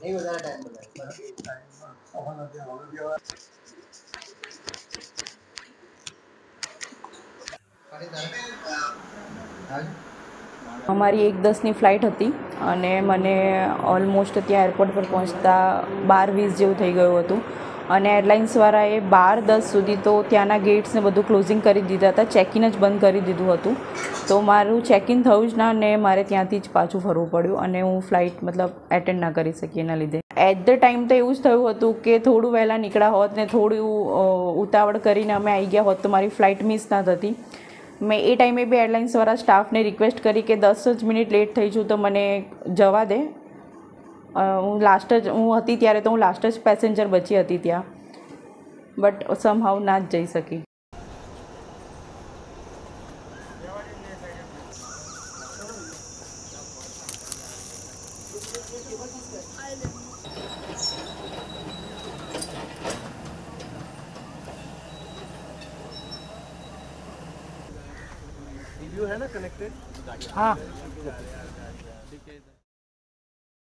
नहीं વધારે ટાઈમ બગાડે। અમારી 1:10ની ફ્લાઇટ હતી અને મને ઓલમોસ્ટ ત્યાં એરપોર્ટ પર પહોંચતા 12:20 જેવું થઈ ગયું હતું અને એરલાઇન્સવાળાએ 12:10 સુધી તો ત્યાંના ગેટ્સને બધું ક્લોઝિંગ કરી દીધા હતા, ચેકિન જ બંધ કરી દીધું હતું. તો મારું ચેકિન થયું જ ના ને મારે ત્યાંથી જ પાછું ફરવું પડ્યું અને હું ફ્લાઇટ એટેન્ડ ના કરી શકી એના લીધે. એટ ધ ટાઈમ તો એવું જ થયું હતું કે થોડું વહેલાં નીકળ્યા હોત ને થોડું ઉતાવળ કરીને અમે આવી ગયા હોત તો મારી ફ્લાઇટ મિસ ના થતી. મેં એ ટાઈમે બી એરલાઇન્સવાળા સ્ટાફને રિક્વેસ્ટ કરી કે 10 જ મિનિટ લેટ થઈ છું તો મને જવા દે. હું હતી ત્યારે તો હું લાસ્ટ જ પેસેન્જર બચી હતી ત્યાં, બટ સમહાઉ ના જ જઈ શકી. रिव्यू है ना कनेक्टेड? हाँ. ठीक है।